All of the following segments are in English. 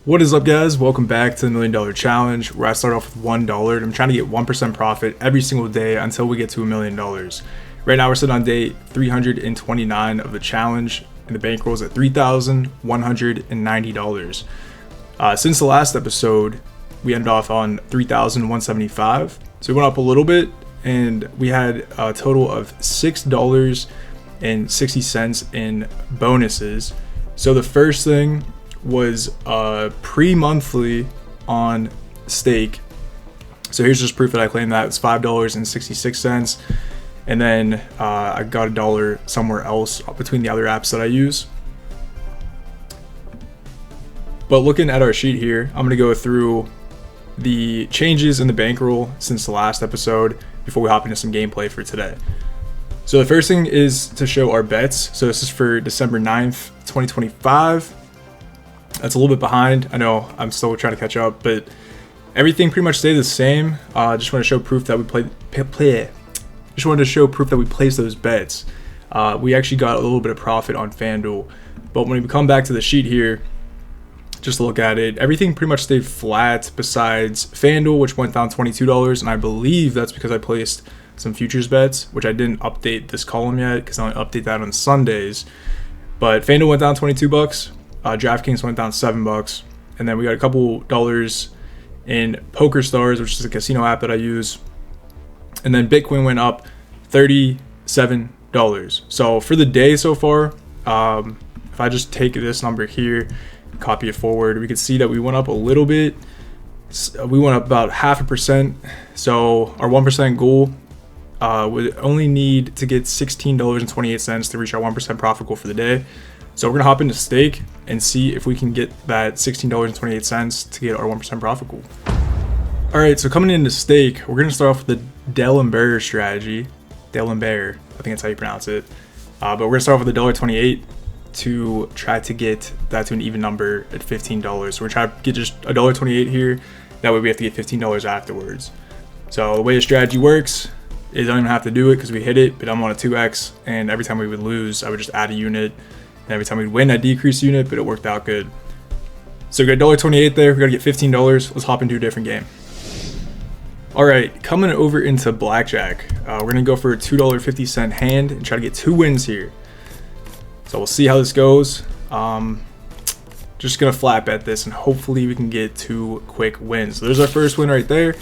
What is up, guys? Welcome back to the $1 Million Challenge, where I start off with $1 and I'm trying to get 1% profit every single day until we get to $1 million. Right now we're sitting on day 329 of the challenge and the bankroll is at $3,190. Since the last episode, we ended off on $3,175. So we went up a little bit and we had a total of $6.60 in bonuses. So the first thing was pre-monthly on stake. So here's just proof that I claimed that. It's $5.66, and then I got $1 somewhere else between the other apps that I use. But looking at our sheet here, I'm gonna go through the changes in the bankroll since the last episode before we hop into some gameplay for today. So the first thing is to show our bets. So this is for December 9th, 2025. That's a little bit behind. I know I'm still trying to catch up, but everything pretty much stayed the same. Just want to show proof that we Just wanted to show proof that we placed those bets. We actually got a little bit of profit on FanDuel, but when we come back to the sheet here, just look at it. Everything pretty much stayed flat besides FanDuel, which went down $22, and I believe that's because I placed some futures bets, which I didn't update this column yet because I only update that on Sundays. But FanDuel went down $22. DraftKings went down $7, and then we got a couple dollars in Poker Stars, which is a casino app that I use, and then Bitcoin went up $37. So for the day so far, if I just take this number here, copy it forward, we can see that we went up a little bit. We went up about 0.5%. So our 1% goal would only need to get $16.28 to reach our 1% profit goal for the day. So we're gonna hop into stake and see if we can get that $16.28 to get our 1% profit goal. All right, so coming into stake, we're gonna start off with the Delaware strategy. Delaware, I think that's how you pronounce it. But we're gonna start off with the $1.28 to try to get that to an even number at $15. So we're trying to get just $1.28 here. That way we have to get $15 afterwards. So the way the strategy works is I don't even have to do it because we hit it, but I'm on a 2x, and every time we would lose, I would just add a unit. And every time we'd win, I decreased unit, but it worked out good. So we got $1.28 there. We got to get $15. Let's hop into a different game. All right, coming over into blackjack. We're going to go for a $2.50 hand and try to get 2 wins here. So we'll see how this goes. Just going to flat bet this, and hopefully we can get 2 quick wins. So there's our first win right there.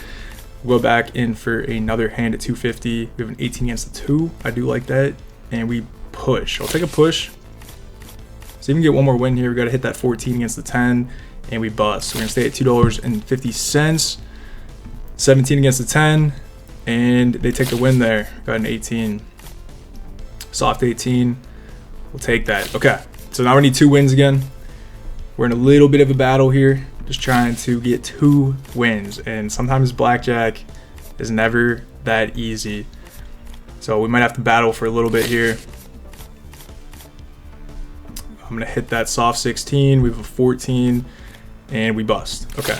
We'll go back in for another hand at $2.50. We have an 18 against the 2. I do like that. And we push. I'll take a push. So even get one more win here, we got to hit that 14 against the 10, and we bust. So we're going to stay at $2.50. 17 against the 10, and they take the win there. Got an 18. Soft 18. We'll take that. Okay, so now we need 2 wins again. We're in a little bit of a battle here, just trying to get 2 wins, and sometimes blackjack is never that easy. So we might have to battle for a little bit here. I'm gonna hit that soft 16. We have a 14, and we bust. Okay.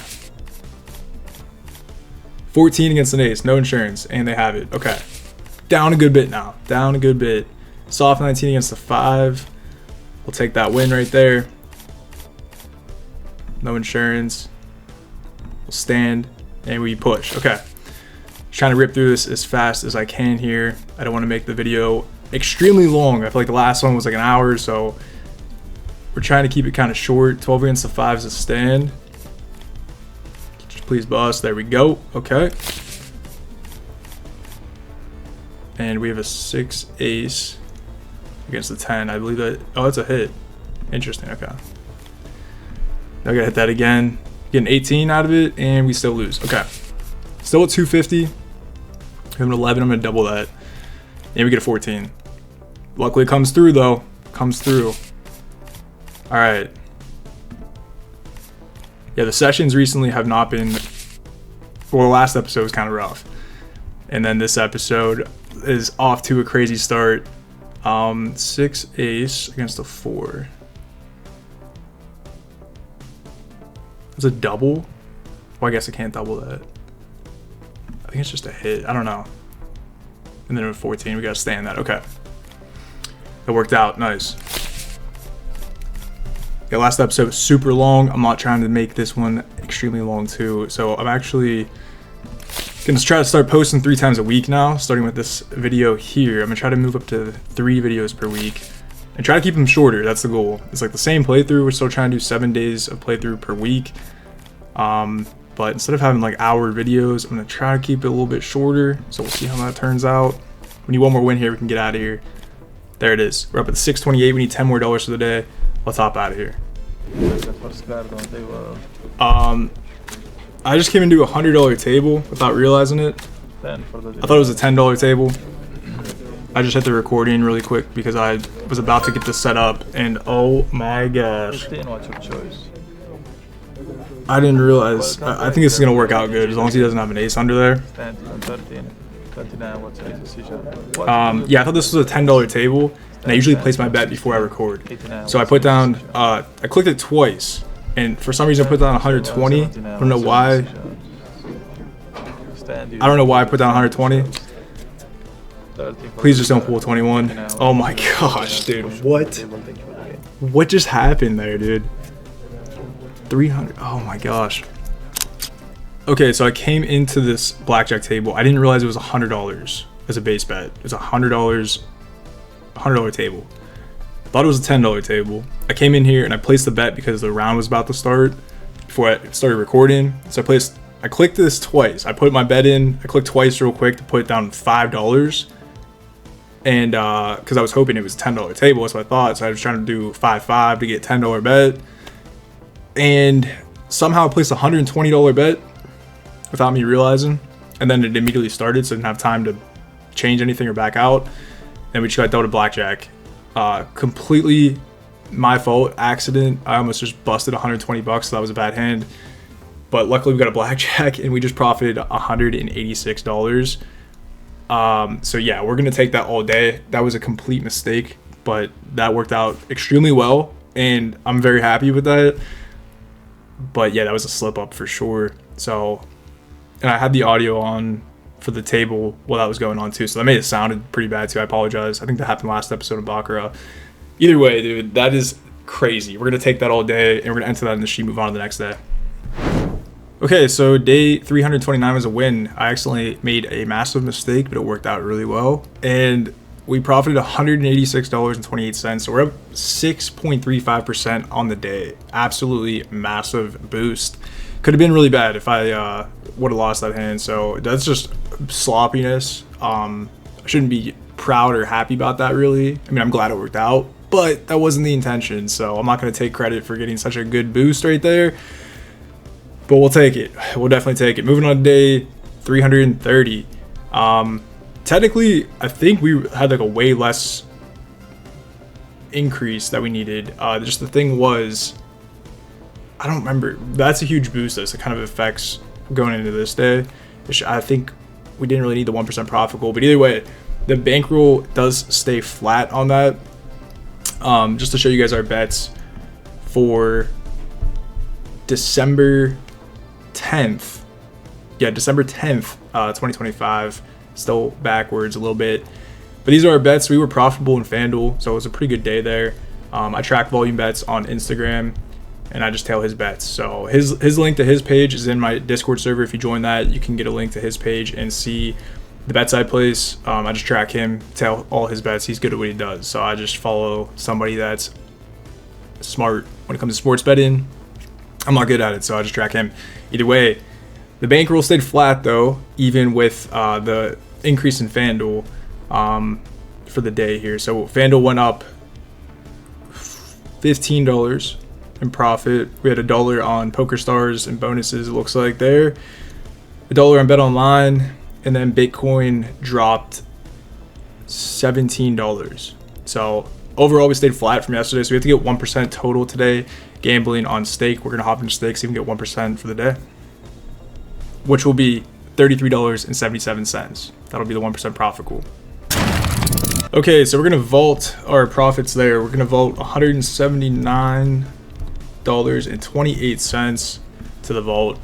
14 against an ace, no insurance, and they have it. Okay. Down a good bit now. Down a good bit. Soft 19 against the 5. We'll take that win right there. No insurance. We'll stand, and we push. Okay. Just trying to rip through this as fast as I can here. I don't want to make the video extremely long. I feel like the last one was like an hour, so we're trying to keep it kind of short. 12 against the 5 is a stand. Just please bust. There we go. Okay. And we have a 6 ace against the 10. I believe that. Oh, that's a hit. Interesting. Okay. Now I gotta hit that again. Get an 18 out of it, and we still lose. Okay. Still at 250. We have an 11. I'm gonna double that. And we get a 14. Luckily, it comes through though. Comes through. All right. Yeah, the sessions recently have not been. Well, the last episode was kind of rough, and then this episode is off to a crazy start. 6 ace against a 4. It's a double. Well, I guess I can't double that. I think it's just a hit. I don't know. And then a 14. We gotta stay in that. Okay. That worked out. Nice. Yeah, last episode was super long. I'm not trying to make this one extremely long too. So I'm actually gonna try to start posting 3 times a week now, starting with this video here. I'm gonna try to move up to 3 videos per week and try to keep them shorter. That's the goal. It's like the same playthrough. We're still trying to do 7 days of playthrough per week. But instead of having like hour videos, I'm gonna try to keep it a little bit shorter. So we'll see how that turns out. We need one more win here. We can get out of here. There it is. We're up at 628. We need $10 more for the day. Let's hop out of here. I just came into a $100 table without realizing it. I thought it was a $10 table. I just hit the recording really quick because I was about to get this set up, and oh my gosh, I didn't realize. I think this is gonna work out good as long as he doesn't have an ace under there. Yeah, I thought this was a $10 table, and I usually place my bet before I record. So I put down, I clicked it twice, and for some reason I put down 120. I don't know why. I don't know why I put down 120. Please just don't pull 21. Oh my gosh, dude, what? What just happened there, dude? 300. Oh my gosh. Okay, so I came into this blackjack table. I didn't realize it was $100 as a base bet. It's $100 table. I thought it was a $10 table. I came in here and I placed the bet because the round was about to start before I started recording. So I clicked this twice. I put my bet in. I clicked twice real quick to put it down $5. And because I was hoping it was a $10 table, that's what I thought. So I was trying to do 5-5 to get $10 bet. And somehow I placed a $120 bet without me realizing, and then it immediately started, so I didn't have time to change anything or back out, and we just got dealt a blackjack. Completely my fault, accident. I almost just busted 120 bucks, so that was a bad hand, but luckily we got a blackjack and we just profited $186. So yeah, we're gonna take that all day. That was a complete mistake, but that worked out extremely well, and I'm very happy with that. But yeah, that was a slip up for sure. So, and I had the audio on for the table while that was going on too, so that made it sounded pretty bad too. I apologize. I think that happened last episode of Bankroll. Either way, dude, that is crazy. We're gonna take that all day and we're gonna enter that in the sheet, move on to the next day. Okay, so day 329 was a win. I accidentally made a massive mistake, but it worked out really well, and we profited $186.28, so we're up 6.35% on the day. Absolutely massive boost. Could have been really bad if I would have lost that hand, so that's just sloppiness. I shouldn't be proud or happy about that, really. I mean, I'm glad it worked out, but that wasn't the intention, so I'm not going to take credit for getting such a good boost right there, but we'll take it. We'll definitely take it. Moving on to day 330. Technically, I think we had like a way less increase that we needed. Just the thing was, I don't remember. That's a huge boost. That kind of affects going into this day. I think we didn't really need the 1% profit goal, but either way, the bankroll does stay flat on that. Just to show you guys our bets for December 10th. Yeah, December 10th, 2025. Still backwards a little bit, but these are our bets. We were profitable in FanDuel, so it was a pretty good day there. I track volume bets on Instagram, and I just tail his bets. So his link to his page is in my Discord server. If you join that, you can get a link to his page and see the bets I place. I just track him, tail all his bets. He's good at what he does, so I just follow somebody that's smart when it comes to sports betting. I'm not good at it, so I just track him. Either way, the bankroll stayed flat though, even with the increase in FanDuel for the day here. So FanDuel went up $15 in profit. We had $1 on Poker Stars and bonuses, it looks like there. $1 on Bet Online, and then Bitcoin dropped $17. So overall, we stayed flat from yesterday. So we have to get 1% total today. Gambling on stake, we're gonna hop into stakes, even get 1% for the day, which will be $33.77. That'll be the 1% profit goal. Okay, so we're gonna vault our profits there. We're gonna vault $179.28 to the vault.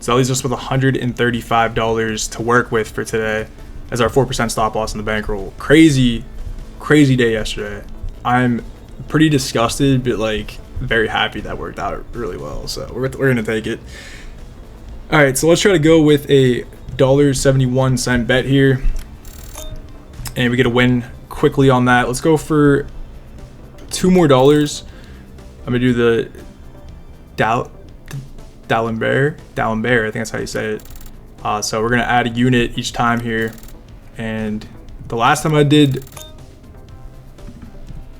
So that leaves us with $135 to work with for today as our 4% stop loss in the bankroll. Crazy day yesterday. I'm pretty disgusted, but like very happy that worked out really well. So we're gonna take it. All right, so let's try to go with a $1.71 bet here, and we get a win quickly on that. Let's go for $2 more. I'm gonna do the D'Alembert. I think that's how you say it. So we're gonna add a unit each time here, and the last time I did,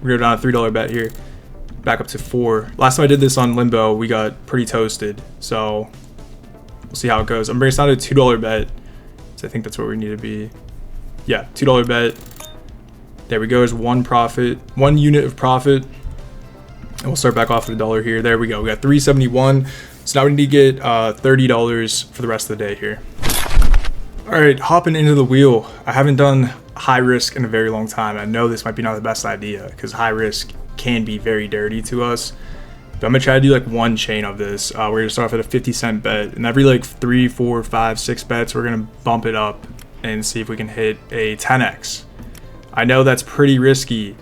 we go down a $3 bet here, back up to 4. Last time I did this on Limbo, we got pretty toasted. So we'll see how it goes. I'm bringing us down to a $2 bet. So I think that's where we need to be. Yeah, $2 bet. There we go. There's one unit of profit. And we'll start back off with $1 here. There we go. We got 371. So now we need to get $30 for the rest of the day here. All right, hopping into the wheel. I haven't done high risk in a very long time. I know this might be not the best idea because high risk can be very dirty to us. But I'm gonna try to do like one chain of this. We're gonna start off at a 50-cent bet, and every like 3, 4, 5, 6 bets, we're gonna bump it up and see if we can hit a 10x. I know that's pretty risky.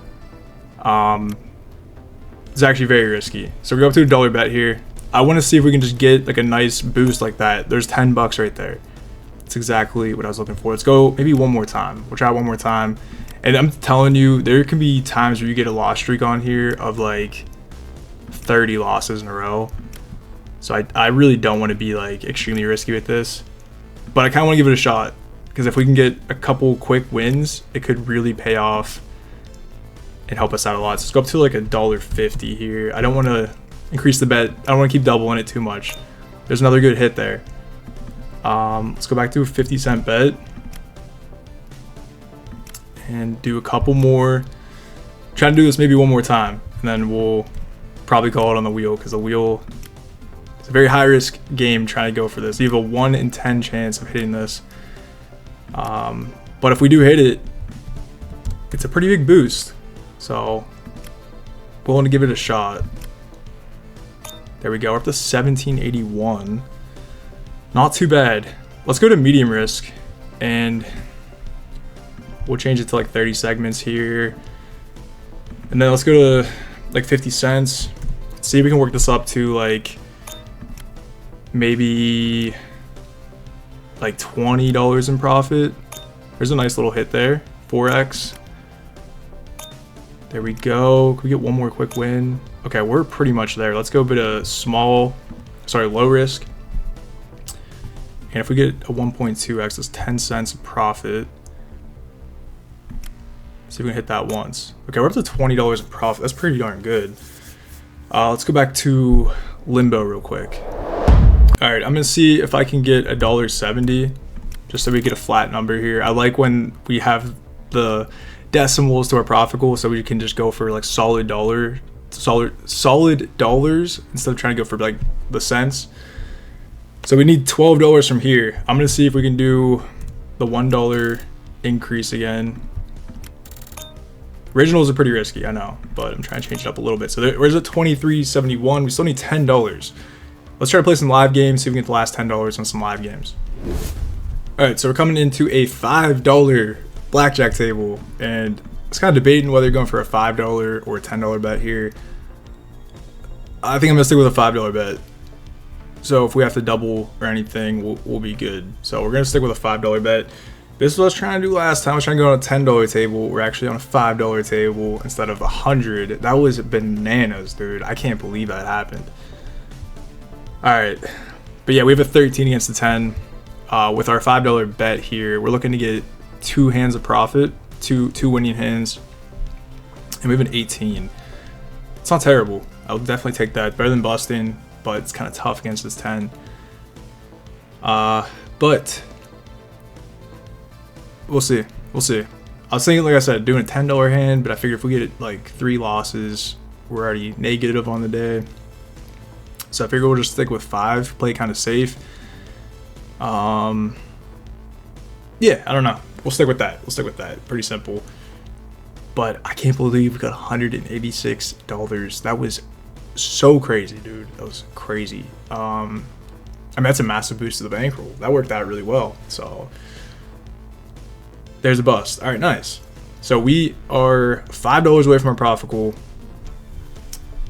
It's actually very risky. So we go up to a $1 bet here. I want to see if we can just get like a nice boost like that. There's $10 right there. That's exactly what I was looking for. Let's go maybe one more time. We'll try one more time. And I'm telling you, there can be times where you get a loss streak on here of like 30 losses in a row. So I really don't want to be like extremely risky with this, but I kind of want to give it a shot, because if we can get a couple quick wins, it could really pay off and help us out a lot. So let's go up to like $1.50 here. I don't want to increase the bet. I don't want to keep doubling it too much. There's another good hit there. Let's go back to a 50-cent bet and do a couple more. Try to do this maybe one more time, and then we'll probably call it on the wheel, because the wheel is a very high risk game trying to go for this. You have a 1 in 10 chance of hitting this. But if we do hit it, it's a pretty big boost. So we'll want to give it a shot. There we go. We're up to 1781. Not too bad. Let's go to medium risk, and we'll change it to like 30 segments here. And then let's go to like 50 cents. See if we can work this up to like maybe like $20 in profit. There's a nice little hit there. 4x. There we go. Can we get one more quick win? Okay, we're pretty much there. Let's go a bit of low risk. And if we get a 1.2x, that's 10 cents of profit. See if we can hit that once. Okay, we're up to $20 of profit. That's pretty darn good. Let's go back to Limbo real quick. All right, I'm gonna see if I can get $1.70, just so we get a flat number here. I like when we have the decimals to our profit goal, so we can just go for like solid dollars instead of trying to go for like the cents. So we need $12 from here. I'm gonna see if we can do the $1 increase again. Originals are pretty risky, I know, but I'm trying to change it up a little bit. So where's it? 23.71. We still need $10. Let's try to play some live games, see if we can get the last $10 on some live games. All right, so we're coming into a $5 blackjack table, and I was kind of debating whether you're going for a $5 or a $10 bet here. I think I'm gonna stick with a $5 bet. So if we have to double or anything, we'll be good. So we're gonna stick with a $5 bet. This is what I was trying to do last time. I was trying to go on a $10 table. We're actually on a $5 table instead of 100. That was bananas, dude. I can't believe that happened. All right, but yeah, we have a 13 against the 10. With our $5 bet here, we're looking to get 2 hands of profit, two winning hands, and we have an 18. It's not terrible. I would definitely take that. Better than busting, but it's kind of tough against this 10. But we'll see. We'll see. I was thinking, like I said, doing a $10 hand, but I figured if we get like 3 losses, we're already negative on the day. So I figure we'll just stick with 5, play kind of safe. Yeah, I don't know. We'll stick with that. Pretty simple. But I can't believe we got $186. That was so crazy, dude. That was crazy. I mean, that's a massive boost to the bankroll. That worked out really well. So there's a bust. All right, nice. So we are $5 away from our profit goal.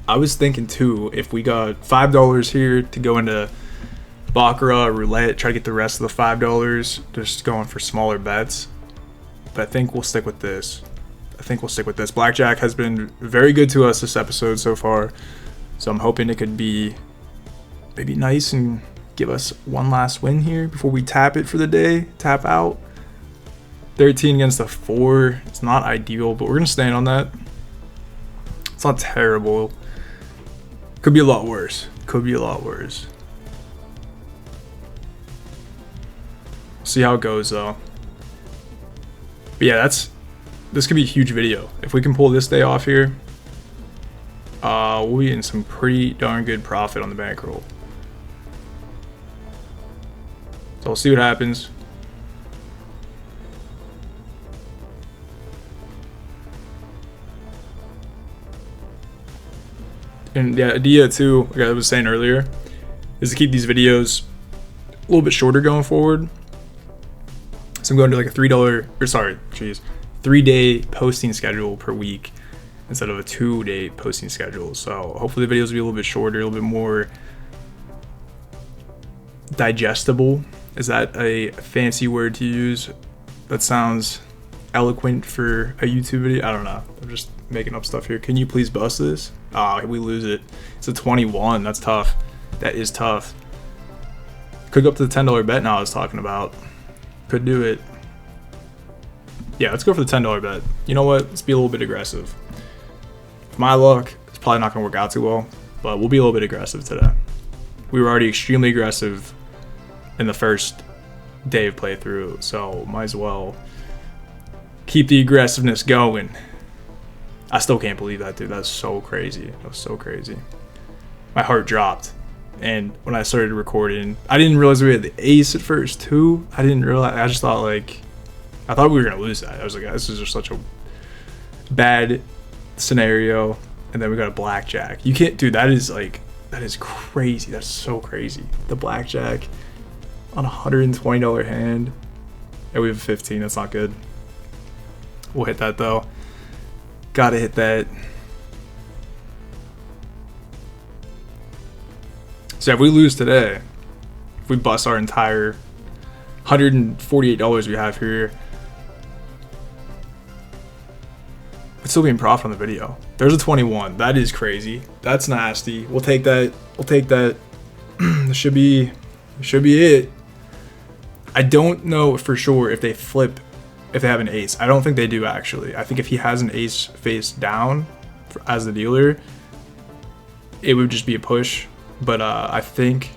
I was thinking too, if we got $5 here to go into Baccarat or roulette, try to get the rest of the $5 just going for smaller bets. But I think we'll stick with this. Blackjack has been very good to us this episode so far. So I'm hoping it could be maybe nice and give us one last win here before we tap it for the day, tap out. 13 against a 4. It's not ideal, but we're going to stand on that. It's not terrible. Could be a lot worse. See how it goes though. But yeah, this could be a huge video. If we can pull this day off here, we'll be in some pretty darn good profit on the bankroll. So we'll see what happens. And the idea too, like I was saying earlier, is to keep these videos a little bit shorter going forward. So I'm going to like a $3-day posting schedule per week instead of a 2-day posting schedule. So hopefully the videos will be a little bit shorter, a little bit more digestible. Is that a fancy word to use? That sounds eloquent for a YouTube video. I don't know. I'm just making up stuff here. Can you please bust this? We lose it. It's a 21. That's tough. That is tough. Could go up to the $10 bet now I was talking about. Could do it. Yeah, let's go for the $10 bet. You know what? Let's be a little bit aggressive. For my luck, it's probably not going to work out too well, but we'll be a little bit aggressive today. We were already extremely aggressive in the first day of playthrough, so might as well keep the aggressiveness going. I still can't believe that, dude. That's so crazy. That was so crazy. My heart dropped. And when I started recording, I didn't realize we had the ace at first too. I didn't realize. I just thought I thought we were gonna lose that. I was like, this is just such a bad scenario. And then we got a blackjack. You can't, dude. That is crazy. That's so crazy. The blackjack on a $120 hand. Yeah, we have a 15. That's not good. We'll hit that though. Gotta hit that. So if we lose today, if we bust our entire $148 we have here, we'd still be in profit on the video. There's a 21. That is crazy. That's nasty. We'll take that. This should be it. I don't know for sure if they flip, if they have an ace. I don't think they do actually. I think if he has an ace face down as the dealer, it would just be a push. But I think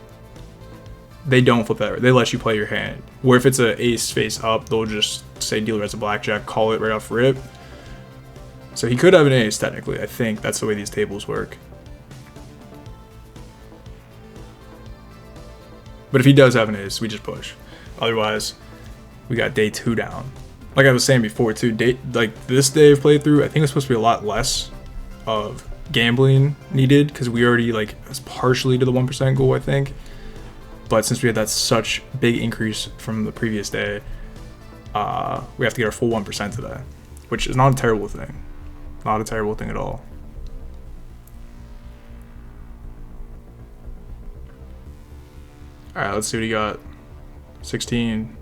they don't flip that. They let you play your hand. Where if it's an ace face up, they'll just say dealer has a blackjack, call it right off rip. So he could have an ace technically. I think that's the way these tables work. But if he does have an ace, we just push. Otherwise, we got day 2 down. Like I was saying before too, like this day of playthrough, I think it's supposed to be a lot less of gambling needed because we already was partially to the 1% goal, I think. But since we had that such big increase from the previous day, we have to get our full 1% today, which is not a terrible thing. Not a terrible thing at all. All right, let's see what he got. 16.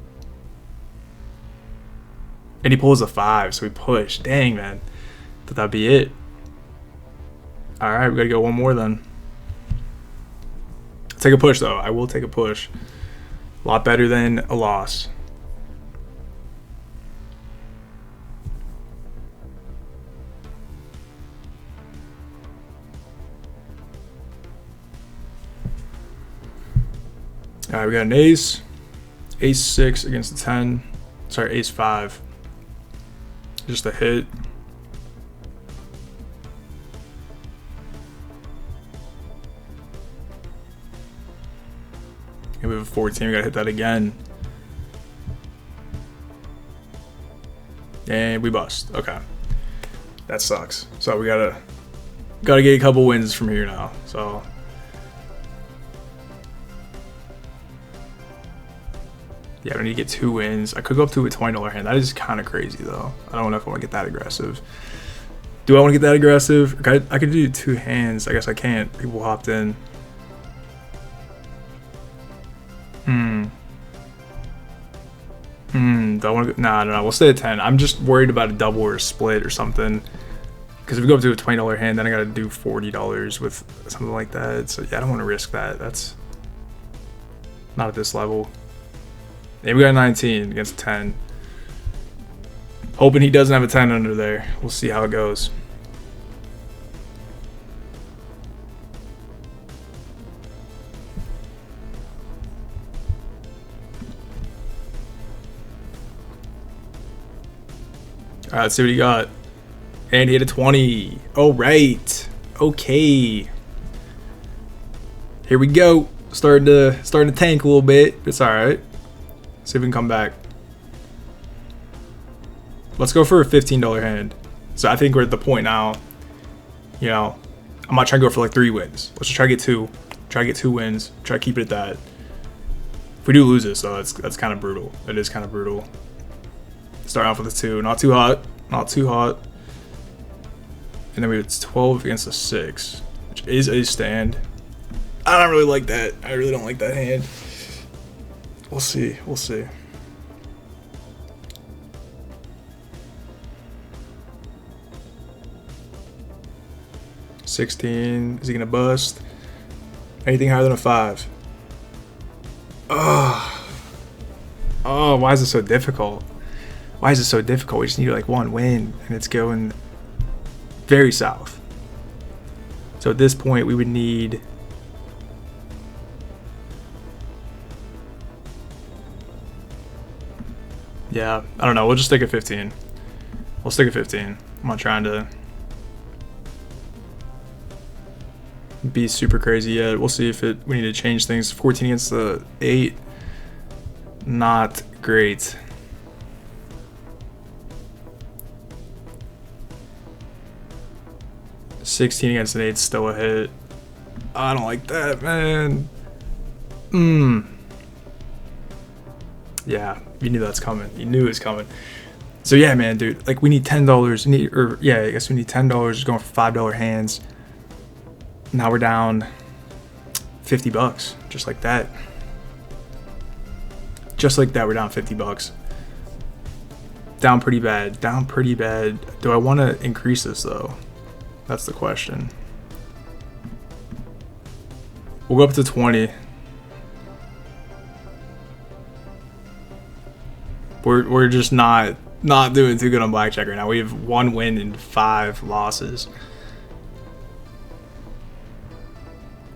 And he pulls a 5, so we push. Dang, man. Thought that'd be it. All right, we gotta go one more then. Take a push though. I will take a push. A lot better than a loss. All right, we got an ace. Ace 6 against a 10. Sorry, ace 5. Just a hit. And we have a 14. We gotta hit that again. And we bust. Okay. That sucks. So we gotta get a couple wins from here now. So yeah, we need to get 2 wins. I could go up to a $20 hand. That is kind of crazy though. I don't know if I want to get that aggressive. Do I want to get that aggressive? I could do 2 hands. I guess I can't. People hopped in. Do I want to go? Nah, no. We'll stay at 10. I'm just worried about a double or a split or something. Because if we go up to a $20 hand, then I got to do $40 with something like that. So yeah, I don't want to risk that. That's not at this level. And we got 19 against 10. Hoping he doesn't have a 10 under there. We'll see how it goes. All right, let's see what he got. And he hit a 20. All right. Okay. Here we go. Starting to tank a little bit. It's all right. See if we can come back. Let's go for a $15 hand. So I think we're at the point now. You know, I'm not trying to go for like 3 wins. Let's just try to get 2. Try to get 2 wins. Try to keep it at that. If we do lose this, though, that's kind of brutal. It is kind of brutal. Start off with a 2. Not too hot. Not too hot. And then we have 12 against a 6, which is a stand. I don't really like that. I really don't like that hand. We'll see. We'll see. $16. Is he gonna bust? Anything higher than a 5? Oh, why is it so difficult? Why is it so difficult? We just need like 1 win, and it's going very south. So at this point, we would need yeah, I don't know. We'll just stick at 15. We'll stick at 15. I'm not trying to be super crazy yet. We'll see if we need to change things. 14 against the 8. Not great. $16 against an 8, still a hit. I don't like that, man. Yeah, you knew that's coming. You knew it was coming. So yeah, man, dude. Like we need $10. Yeah, I guess we need $10. Just going for $5 hands. Now we're down $50, just like that. Just like that, we're down $50. Down pretty bad. Down pretty bad. Do I want to increase this though? That's the question. We'll go up to 20. We're just not doing too good on blackjack right now. We have 1 win and 5 losses.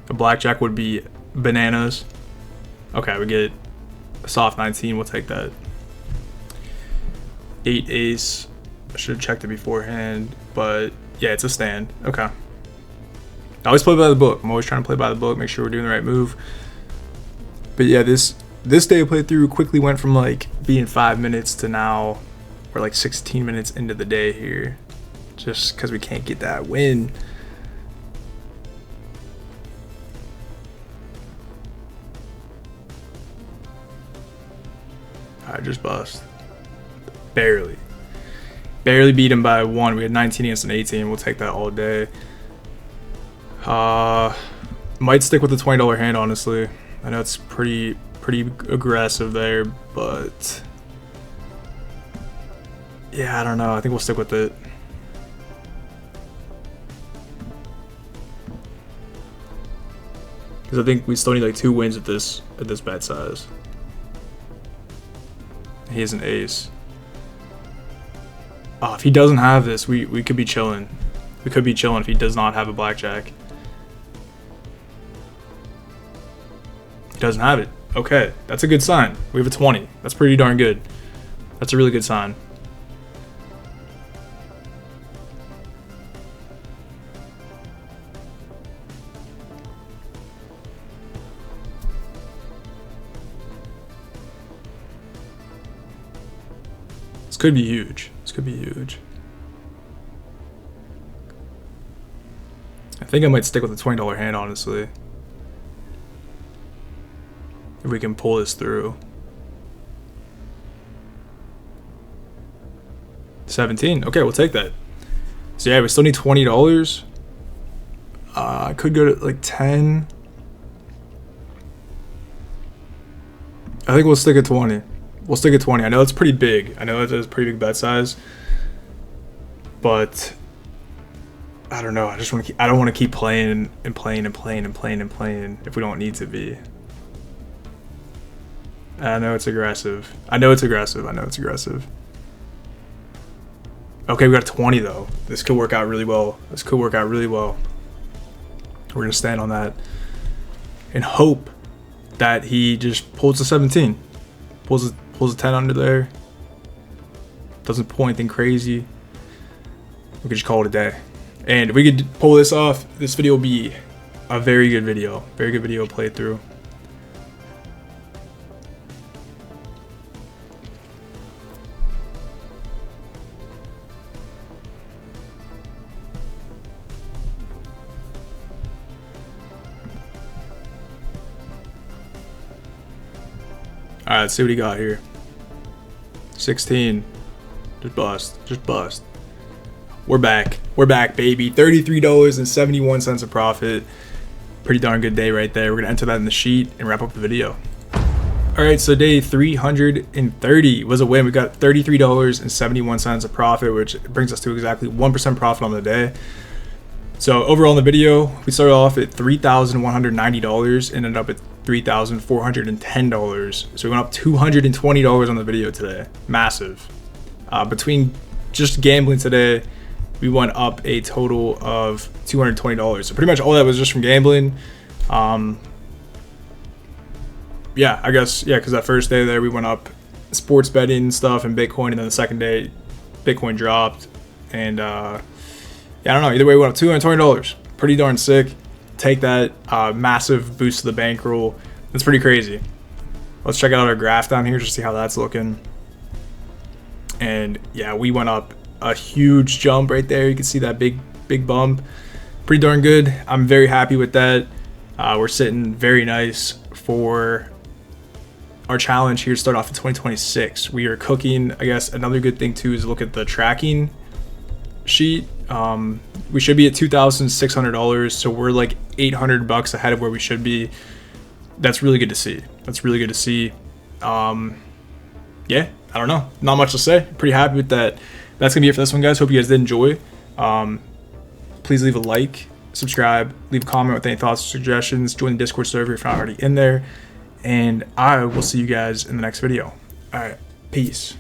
A blackjack would be bananas. Okay, we get a soft 19. We'll take that. 8 ace. I should have checked it beforehand, but yeah, it's a stand. Okay. I always play by the book. I'm always trying to play by the book, make sure we're doing the right move. But yeah, this day of playthrough quickly went from like being 5 minutes to now we're like 16 minutes into the day here. Just because we can't get that win. I just bust. Barely beat him by 1. We had 19 against an 18. We'll take that all day. Might stick with the $20 hand, honestly. I know it's pretty aggressive there, but yeah, I don't know. I think we'll stick with it. Because I think we still need like 2 wins at this bet size. He has an ace. Oh, if he doesn't have this, we could be chilling. We could be chilling if he does not have a blackjack. He doesn't have it. Okay, that's a good sign. We have a 20. That's pretty darn good. That's a really good sign. This could be huge. This could be huge. I think I might stick with the $20 hand, honestly. If we can pull this through. 17. Okay, we'll take that. So yeah, we still need $20. I could go to like 10. I think we'll stick at 20. We'll stick at 20. I know it's pretty big. I know that's a pretty big bet size. But I don't know. I don't want to keep playing and playing and playing and playing and playing if we don't need to be. I know it's aggressive. I know it's aggressive. Okay, we got 20 though. This could work out really well. We're gonna stand on that and hope that he just pulls a 17, pulls a 10 under there. Doesn't pull anything crazy. We could just call it a day. And if we could pull this off, this video will be a very good video. Very good video to play through. All right, let's see what he got here. 16. Just bust. We're back, baby. $33.71 of profit. Pretty darn good day right there. We're gonna enter that in the sheet and wrap up the video. All right, so day 330 was a win. We got $33.71 of profit, which brings us to exactly 1% profit on the day. So overall in the video, we started off at $3,190 and ended up at $3,410. So we went up $220 on the video today. Massive. Between just gambling today, we went up a total of $220. So pretty much all that was just from gambling. Yeah, I guess, yeah, because that first day there we went up sports betting stuff and Bitcoin, and then the second day Bitcoin dropped. And yeah, I don't know. Either way, we went up $220. Pretty darn sick. Take that. Massive boost to the bankroll. That's pretty crazy. Let's check out our graph down here just to see how that's looking. And yeah, we went up a huge jump right there. You can see that big bump. Pretty darn good. I'm very happy with that. We're sitting very nice for our challenge here to start off in 2026. We are cooking. I guess another good thing too is look at the tracking sheet. We should be at $2,600, so we're like $800 ahead of where we should be. That's really good to see. Yeah, I don't know, not much to say. Pretty happy with that. That's gonna be it for this one, guys. Hope you guys did enjoy. Please leave a like, subscribe, leave a comment with any thoughts or suggestions, join the Discord server if you're not already in there, and I will see you guys in the next video. All right, peace.